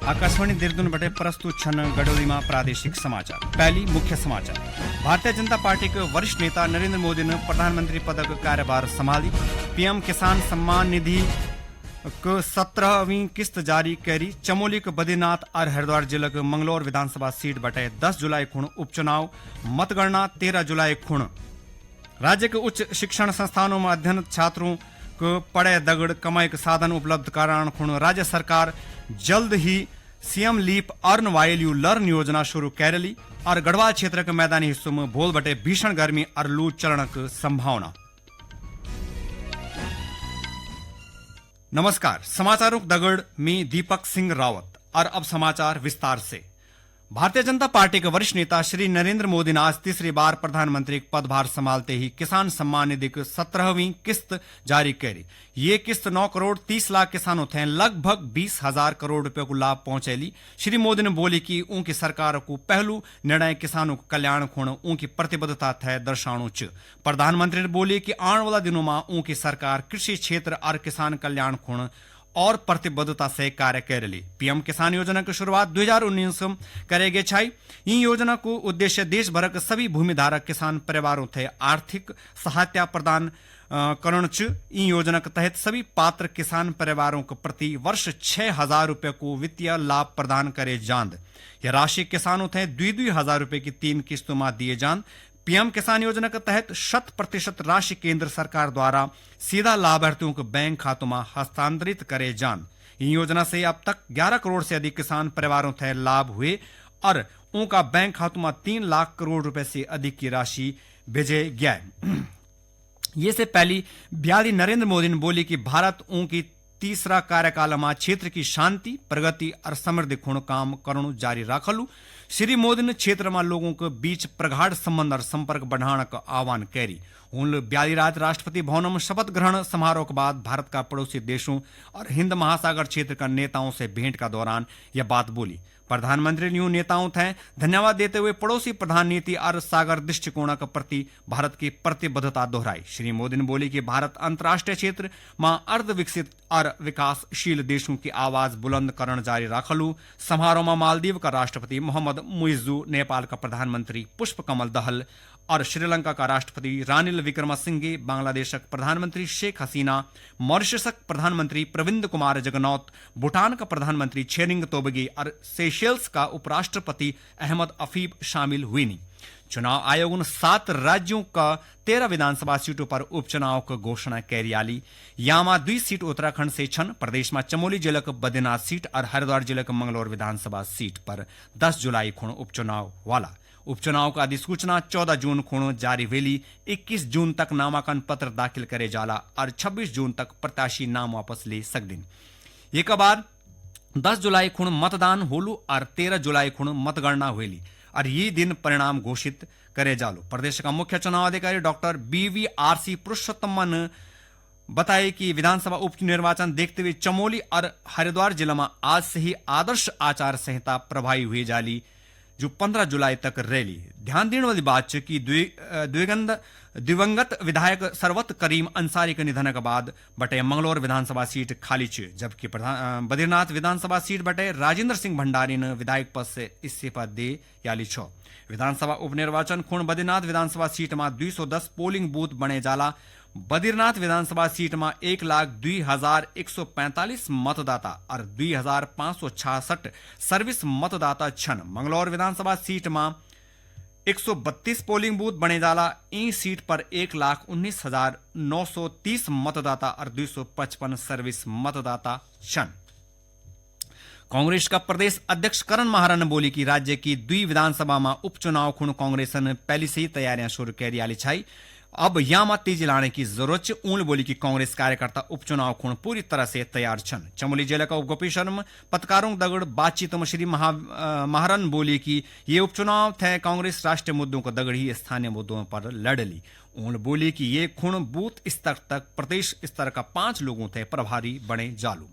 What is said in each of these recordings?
आकाशवाणी देहरादून बटे प्रस्तुत छन गडोली में प्रादेशिक समाचार। पहली मुख्य समाचार। भारतीय जनता पार्टी के वरिष्ठ नेता नरेंद्र मोदी ने प्रधानमंत्री पद का कार्यभार संभाली। पीएम किसान सम्मान निधि को 17वीं किस्त जारी करी। चमोली के बद्रीनाथ और हरिद्वार जिले के मंगलौर विधानसभा सीट बटे 10 जुलाई खुण उपचुनाव। मतगणना 13 जुलाई खुण। राज्य के उच्च शिक्षण संस्थानों में अध्ययन छात्रों को पड़े दगड़ कमाई के साधन उपलब्ध कराने खुण राज्य सरकार जल्द ही CM leap earn while you learn योजना शुरू करेली। और गढ़वाल क्षेत्र के मैदानी हिस्सों में भोल बटे भीषण गर्मी और लू चलने की संभावना। नमस्कार, समाचारों दगड़ में दीपक सिंह रावत। और अब समाचार विस्तार से। भारतीय जनता पार्टी के वरिष्ठ नेता श्री नरेंद्र मोदी ने आज तीसरी बार प्रधानमंत्री पदभार संभालते ही किसान सम्मान निधि की 17वीं किस्त जारी करी। ये किस्त 9 करोड़ 30 लाख किसानों थे लगभग 20,000 करोड़ रुपए को लाभ पहुंचेली। श्री मोदी ने बोली कि उनकी सरकार को पहलू निर्णय किसानों को कल्याण खुण उनकी प्रतिबद्धता थे दर्शाणु च। प्रधानमंत्री ने बोली कि आने वाला दिनों में उनकी सरकार कृषि क्षेत्र और किसान कल्याण खुण और प्रतिबद्धता से कार्य करेली। पीएम किसान योजना की शुरुआत 2019 में करेगी छाई। इन योजना को उद्देश्य देश भर के सभी भूमिधारक किसान परिवारों थे आर्थिक सहायता प्रदान करण च। इन योजना के तहत सभी पात्र किसान परिवारों को प्रति वर्ष 6,000 रुपए को वित्तीय लाभ प्रदान करे जांद। यह राशि किसानों थे 2,000 रुपए की 3 किस्तों में दिए जांद। पीएम किसान योजना के तहत 100% राशि केंद्र सरकार द्वारा सीधा लाभार्थियों के बैंक खातों में हस्तांतरित करे जान। इन योजना से अब तक 11 करोड़ से अधिक किसान परिवारों थे लाभ हुए और उनका बैंक खातों में 3 लाख करोड़ रुपए से अधिक की राशि भेजे गया। ये से पहली ब्यादी नरेंद्र मोदी ने बोली कि भारत उनकी तीसरा कार्यकाल में क्षेत्र की शांति प्रगति और समृद्धि खुण काम करनु जारी राखलू। श्री मोदी ने क्षेत्र में लोगों के बीच प्रगाढ़ संबंध और संपर्क बढ़ाने का आह्वान करी। उन ब्याली रात राष्ट्रपति भवन में शपथ ग्रहण समारोह के बाद भारत का पड़ोसी देशों और हिंद महासागर क्षेत्र का नेताओं से भेंट का दौरान यह बात बोली। प्रधानमंत्री ने नेताओं थे धन्यवाद देते हुए पड़ोसी प्रधान नीति और सागर दृष्टिकोण के प्रति भारत की प्रतिबद्धता दोहराई। श्री मोदी ने बोली कि भारत अंतर्राष्ट्रीय क्षेत्र में अर्ध विकसित और विकासशील देशों की आवाज बुलंद करण जारी राखलू। समारोह में मालदीव का राष्ट्रपति मोहम्मद मुइज्जू, नेपाल का प्रधानमंत्री पुष्प कमल दहल और श्रीलंका का राष्ट्रपति रानिल विक्रमसिंघे, बांग्लादेश प्रधानमंत्री शेख हसीना, मॉरिशस प्रधानमंत्री प्रविंद कुमार जगन्नाथ, भूटान का प्रधानमंत्री छेरिंग तोबगे और सेशेल्स का उपराष्ट्रपति अहमद अफीब शामिल हुए। चुनाव आयोग ने 7 राज्यों का 13 विधानसभा सीटों पर उपचुनाव की घोषणा करियाली। यामा 2 सीट उत्तराखंड से छन। प्रदेश में चमोली जिले के बद्रीनाथ सीट और हरिद्वार जिले के मंगलौर विधानसभा सीट पर 10 जुलाई खुण उपचुनाव वाला। उपचुनाव का अधिसूचना 14 जून खुण जारी वेली। 21 जून तक नामांकन पत्र दाखिल करे जाला और 26 जून तक प्रत्याशी नाम वापस ले सकदिन। एक बाद 10 जुलाई खुण मतदान होलू और 13 जुलाई खुण मतगणना हुई और ये दिन परिणाम घोषित करे जालो। प्रदेश का मुख्य चुनाव अधिकारी डॉक्टर BVRC पुरुषोत्तम ने बताया कि विधानसभा उप निर्वाचन देखते हुए चमोली और हरिद्वार जिला में आज से ही आदर्श आचार संहिता प्रभावी हुई जाली जो 15 जुलाई तक रैली। ध्यान देने वाली बात है कि दिवंगत विधायक सरवत करीम अंसारी के निधन के बाद बटे मंगलौर विधानसभा सीट खाली छ, जबकि बद्रीनाथ विधानसभा सीट बटे राजेंद्र सिंह भंडारी ने विधायक पद से इस्तीफा दे याली छ। विधानसभा उपनिर्वाचन खुण बद्रीनाथ विधानसभा सीट में 210 पोलिंग बूथ बने जाला। बद्रीनाथ विधानसभा सीट में 1,02,145 मतदाता और 2,566 सर्विस मतदाता छन। मंगलौर विधानसभा सीट में 132 पोलिंग बूथ बने जाला। इन सीट पर 1,19,930 मतदाता और 255 सर्विस मतदाता छन। कांग्रेस का प्रदेश अध्यक्ष करण माहरा ने बोली कि राज्य की 2 विधानसभा में उपचुनाव खुण कांग्रेस ने पहले से ही तैयारियां शुरू कर याली छाई। अब यहाँ तेजी लाने की जरूरत है। उन बोली कि कांग्रेस कार्यकर्ता उपचुनाव खुण पूरी तरह से तैयार छन। चमोली जिले का गोपीश्वर में पत्रकारों दगड़ बातचीत में श्री महारन बोली कि ये उपचुनाव थे कांग्रेस राष्ट्रीय मुद्दों को दगड़ ही स्थानीय मुद्दों पर लड़ली। उन बोली कि ये खुण बूथ स्तर तक प्रदेश स्तर का 5 लोगों थे प्रभारी बने जालू।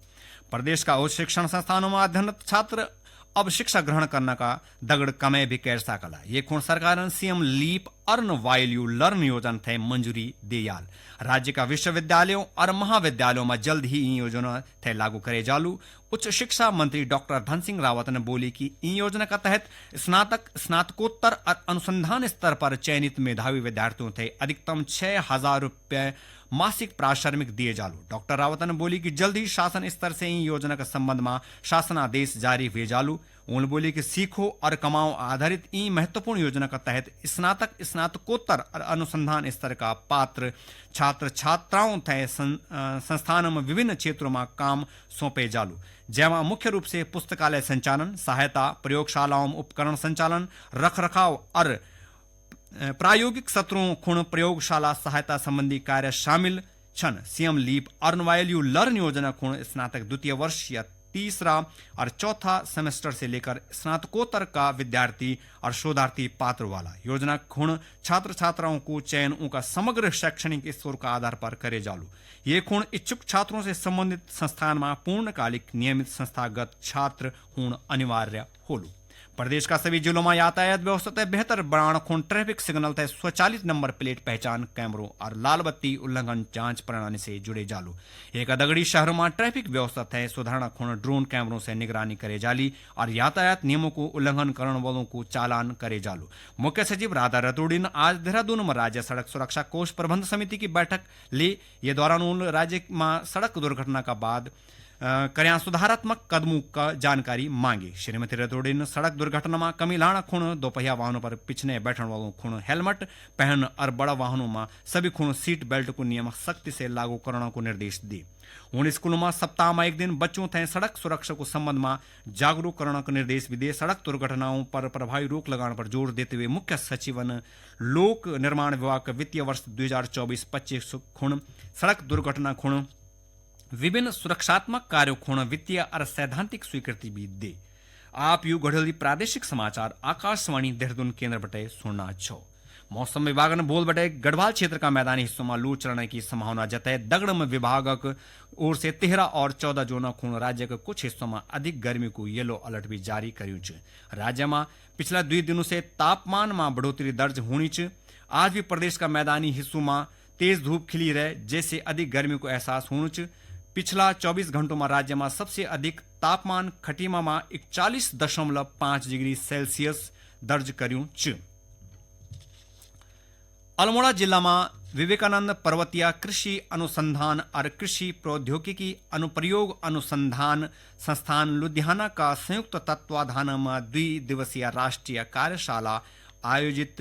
प्रदेश का उच्च शिक्षण संस्थानों में अध्ययनरत छात्र अब शिक्षा ग्रहण करने का दगड़ कमे भी कैर सकला। ये खूण सरकार CM leap earn while you learn योजना थे मंजूरी दियाल। राज्य का विश्वविद्यालयों और महाविद्यालयों में जल्द ही इन योजना थे लागू करे जालू। उच्च शिक्षा मंत्री डॉक्टर धन सिंह रावत ने बोली कि इन योजना का तहत स्नातक, स्नातकोत्तर और अनुसंधान स्तर पर चयनित मेधावी विद्यार्थियों थे अधिकतम 6,000 रुपये मासिक प्राश्रमिक दिए जालू। डॉक्टर रावत ने बोली कि जल्द ही शासन स्तर से इन योजना के संबंध में शासनादेश जारी हुए जालू। उन्होंने बोली कि सीखो और कमाओ आधारित इन महत्वपूर्ण योजना के तहत स्नातक, स्नातकोत्तर और अनुसंधान स्तर का पात्र छात्र छात्राओं थे संस्थानों में विभिन्न क्षेत्रों में काम सौंपे जालू, जैमा मुख्य रूप से पुस्तकालय संचालन, सहायता, प्रयोगशालाओं उपकरण संचालन, रखरखाव और प्रायोगिक सत्रों खुण प्रयोगशाला सहायता संबंधी कार्य शामिल छन। CM leap earn while you learn योजना खुण स्नातक द्वितीय वर्ष या तीसरा और चौथा सेमेस्टर से लेकर स्नातकोत्तर का विद्यार्थी और शोधार्थी पात्र वाला योजना खुण छात्र छात्राओं को चयन उनका समग्र शैक्षणिक स्तर का आधार पर करे जालू। ये खुण इच्छुक छात्रों से संबंधित संस्थान में पूर्णकालिक नियमित संस्थागत छात्र होना अनिवार्य होलू। प्रदेश का सभी जिलों में यातायात व्यवस्था बेहतर बनाने खून ट्रैफिक सिग्नल तय स्वचालित नंबर प्लेट पहचान कैमरों और लाल बत्ती उल्लंघन जांच प्रणाली से जुड़े जालू। एक दगड़ी शहरों में ट्रैफिक व्यवस्था तय सुधारणा खून ड्रोन कैमरों से निगरानी करे जाली और यातायात नियमों को उल्लंघन करने वालों को चालान करे जालू। मुख्य सचिव राधा रतूड़ी ने आज देहरादून में राज्य सड़क सुरक्षा कोष प्रबंध समिति की बैठक ली। ये दौरान उन्होंने राज्य में सड़क दुर्घटना का बाद कर्या सुधारात्मक कदमों का जानकारी मांगी। श्रीमती रतूड़ी ने सड़क दुर्घटना में कमी लाना खूण दोपहिया वाहनों पर पिछने बैठने वालों खूण हेलमेट पहन और बड़ा वाहनों में सभी खूण सीट बेल्ट को नियम सख्ती से लागू करने को निर्देश दिए। उन स्कूलों में सप्ताह में एक दिन बच्चों थे सड़क सुरक्षा को संबंध में जागरूक करने का निर्देश भी दिए। सड़क दुर्घटनाओं पर प्रभावी रोक लगाने पर जोर देते हुए मुख्य सचिव ने लोक निर्माण विभाग का वित्तीय वर्ष 2024-25 खूण सड़क दुर्घटना खूण विभिन्न सुरक्षात्मक कार्यों खूण वित्तीय और सैद्धांतिक स्वीकृति भी दे। आप यू गढ़ोली प्रादेशिक समाचार आकाशवाणी देहरादून केंद्र बटे सुनना छो। मौसम विभाग ने बोल बटे गढ़वाल क्षेत्र का मैदानी हिस्सों में लू चलने की संभावना जताए। दगड़ में विभाग ओर से 13 और 14 जून खूण राज्य के कुछ हिस्सों में अधिक गर्मी को येलो अलर्ट भी जारी कर्યું છે। राज्य में पिछला 2 दिनों से तापमान में बढ़ोतरी दर्ज होनी छ। आज भी प्रदेश का मैदानी हिस्सों में तेज धूप खिली रहे, जैसे अधिक गर्मी को एहसास होना छ। पिछला 24 घंटों में राज्य में सबसे अधिक तापमान खटीमा में 41.5 डिग्री सेल्सियस दर्ज कर्યું छ। अल्मोड़ा जिला में विवेकानंद पर्वतीय कृषि अनुसंधान और कृषि प्रौद्योगिकी अनुप्रयोग अनुसंधान संस्थान लुधियाना का संयुक्त तत्वाधान में 2 दिवसीय राष्ट्रीय कार्यशाला आयोजित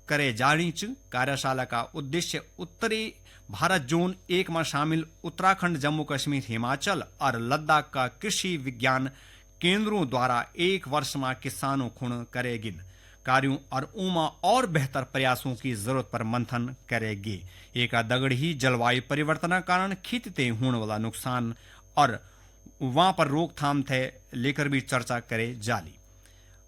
करे जानी छ। कार्यशाला का उद्देश्य उत्तरी भारत जोन 1 में शामिल उत्तराखंड, जम्मू कश्मीर, हिमाचल और लद्दाख का कृषि विज्ञान केंद्रों द्वारा 1 वर्ष में किसानों खुण करेगिन कार्यों और उमा और बेहतर प्रयासों की जरूरत पर मंथन करेगी। एक दगड़ ही जलवायु परिवर्तन के कारण खेती ते होने वाला नुकसान और वहां पर रोकथाम थे लेकर भी चर्चा करे जाली।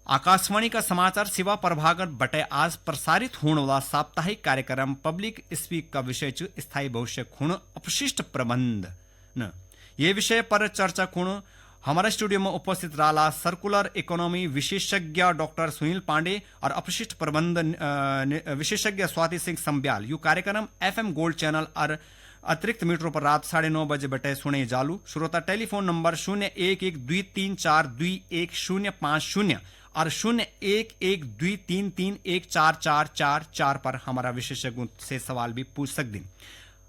आकाशवाणी का समाचार सेवा प्रभाग बटे आज प्रसारित होने वाला साप्ताहिक कार्यक्रम पब्लिक स्पीक का विषय स्थायी भविष्य खूण अपशिष्ट प्रबंधन। ये विषय पर चर्चा खूण हमारे स्टूडियो में उपस्थित रहा सर्कुलर इकोनॉमी विशेषज्ञ डॉक्टर सुनील पांडे और अपशिष्ट प्रबंधन विशेषज्ञ स्वाति सिंह संब्याल। यू कार्यक्रम FM गोल्ड चैनल और अतिरिक्त मीटरों पर रात 9:30 बजे बटे सुने जालू। श्रोता टेलीफोन नंबर 0112342150 और 0112331444 पर हमारा विशेषज्ञों से सवाल भी पूछ सकते हैं।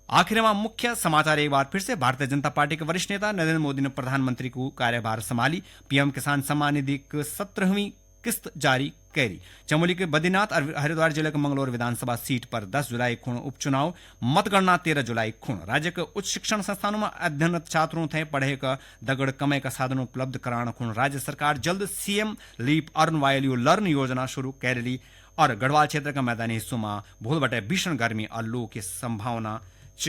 आखिर में मुख्य समाचार एक बार फिर से। भारतीय जनता पार्टी के वरिष्ठ नेता नरेंद्र मोदी ने प्रधानमंत्री को कार्यभार संभाली। पीएम किसान सम्मान निधि की 17वीं किस्त जारी करी। चमोली के बद्रीनाथ और हरिद्वार जिले के मंगलौर विधानसभा सीट पर 10 जुलाई खूण उपचुनाव, मतगणना 13 जुलाई खूण। राज्य के उच्च शिक्षण संस्थानों में अध्ययनरत छात्रों थे पढ़े का दगड़ कमे का साधन उपलब्ध कराना खूण। राज्य सरकार जल्द CM leap earn while you learn योजना शुरू करेली और गढ़वाल क्षेत्र के मैदानी हिस्सों में भूल बटे भीषण गर्मी और लू की संभावना छ।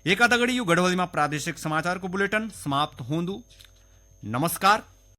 एक दगड़ी यू गढ़वाली में प्रादेशिक समाचार को बुलेटिन समाप्त होंदू। नमस्कार।